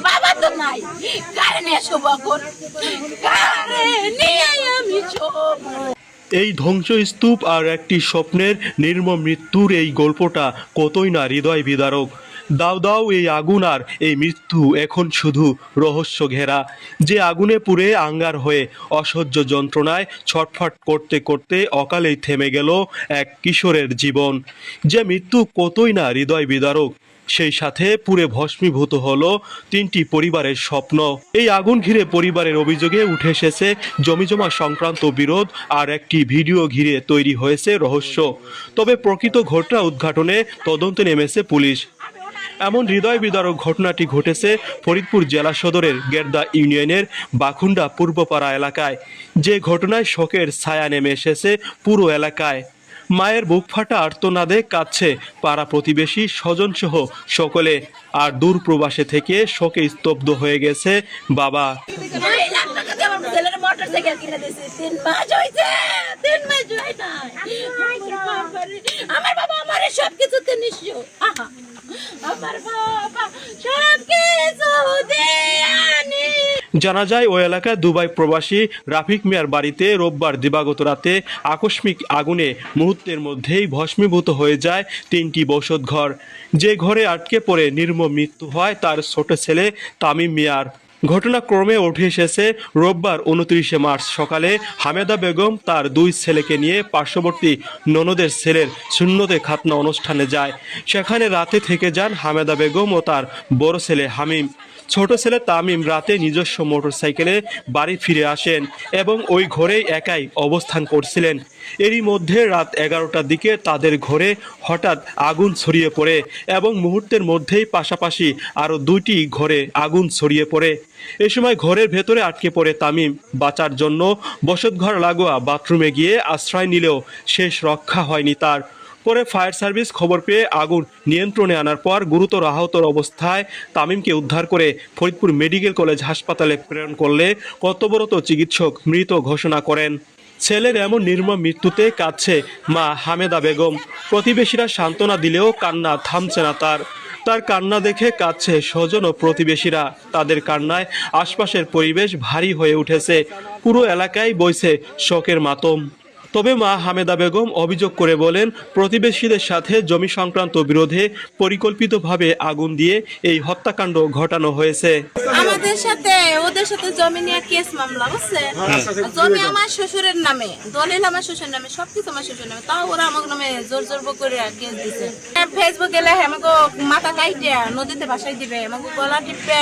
বাবা তো নাই, কারে নিয়ে শোভা কর, কারে নিয়ে আমি শোভা। এই ধ্বংসস্তূপ আর একটি স্বপ্নের নির্মম মৃত্যুর এই গল্পটা কতই না হৃদয় বিদারক। দাও দাও এই আগুন আর এই মৃত্যু এখন শুধু রহস্য ঘেরা। যে আগুনে পুড়ে আঙ্গার হয়ে অসহ্য যন্ত্রণায় ছটফট করতে করতে অকালেই থেমে গেল এক কিশোরের জীবন। যে মৃত্যু কতই না হৃদয় বিদারক, সেই সাথে পুড়ে ভস্মীভূত হলো 3টি পরিবারের স্বপ্ন। এই আগুন ঘিরে পরিবারের অভিযোগে উঠে এসেছে জমিজমা সংক্রান্ত বিরোধ আর একটি ভিডিও ঘিরে তৈরি হয়েছে রহস্য। তবে প্রকৃত ঘটনা উদ্ঘাটনে তদন্তে নেমেছে পুলিশ। এমন হৃদয় বিদারক ঘটনাটি ঘটেছে ফরিদপুর জেলা সদরের গেরদা ইউনিয়নের বাখুন্ডা পূর্বপাড়া এলাকায়। যে ঘটনায় শোকের ছায়া নেমে এসেছে পুরো এলাকায়। মায়ের বুক ফাটা আর্তনাদে কাঁদছে পাড়া প্রতিবেশী স্বজনসহ সকলে। আর দূর প্রবাসে থেকে শোকে স্তব্ধ হয়ে গেছে বাবা। 2 লাখ টাকা দিয়ে আমার ছেলের মোটরসাইকেল কিনে দিয়েছি, 3 মাস হয়েছে, 3 মাস হয় না। আমার বাবা আমার সব কিছুতে নিঃস্ব। আমার বাবা সব কিছু দেয়ানি। জানা যায় ওই এলাকায় দুবাই প্রবাসী রাফিক মিয়ার বাড়িতে রোববার দিবাগত রাতে আকস্মিক আগুনে মুহূর্তের মধ্যেই ভস্মীভূত হয়ে যায় 3টি বসতঘর। যে ঘরে আটকে পড়ে নির্মম মৃত্যু হয় তার ছোট ছেলে তামিম মিয়ার। ঘটনাক্রমে উঠে এসেছে রোববার 29শে মার্চ সকালে হামেদা বেগম তার 2 ছেলেকে নিয়ে পার্শ্ববর্তী ননদের ছেলের সুন্নতে খাতনা অনুষ্ঠানে যায়। সেখানে রাতে থেকে যান হামেদা বেগম ও তার বড় ছেলে হামিম। ছোট ছেলে তামিম রাতে নিজস্ব মোটরসাইকেলে বাড়ি ফিরে আসেন এবং ওই ঘরেই একাই অবস্থান করছিলেন। এরই মধ্যে রাত 11টার দিকে তাদের ঘরে হঠাৎ আগুন ছড়িয়ে পড়ে এবং মুহূর্তের মধ্যেই পাশাপাশি আরও 2টি ঘরে আগুন ছড়িয়ে পড়ে। এ সময় ঘরের ভেতরে আটকে পড়ে তামিম। বাঁচার জন্য বসতঘর লাগোয়া বাথরুমে গিয়ে আশ্রয় নিলেও শেষ রক্ষা হয়নি তার। পরে ফায়ার সার্ভিস খবর পেয়ে আগুন নিয়ন্ত্রণে আনার পর গুরুতর আহত অবস্থায় তামিমকে উদ্ধার করে ফরিদপুর মেডিকেল কলেজ হাসপাতালে প্রেরণ করলে কর্তব্যরত চিকিৎসক মৃত ঘোষণা করেন। ছেলের এমন নির্মম মৃত্যুতে কাঁদছে মা হামেদা বেগম। প্রতিবেশীরা সান্ত্বনা দিলেও কান্না থামছে না তার কান্না দেখে কাঁদছে স্বজন ও প্রতিবেশীরা। তাদের কান্নায় আশপাশের পরিবেশ ভারী হয়ে উঠেছে। পুরো এলাকায় বইছে শোকের মাতম। তবে মা হামেদা বেগম অভিযোগ করে বলেন, প্রতিবেশীদের সাথে জমি সংক্রান্ত বিরোধে পরিকল্পিতভাবে আগুন দিয়ে এই হত্যাকাণ্ড ঘটানো হয়েছে। আমাদের সাথে ওদের সাথে জমি নিয়ে কেস মামলা বুঝছে। জমি আমার শ্বশুরের নামে, দলিল আমার শ্বশুরের নামে, সবকিছু আমার শ্বশুরের নামে, তাও ওরা আমার নামে জোর জোর করে কেস দিছে। ফেসবুক গেলে আমাকে মাথা কাইটে নদীতে ভাসাই দিবে, আমাকে গলা টিপে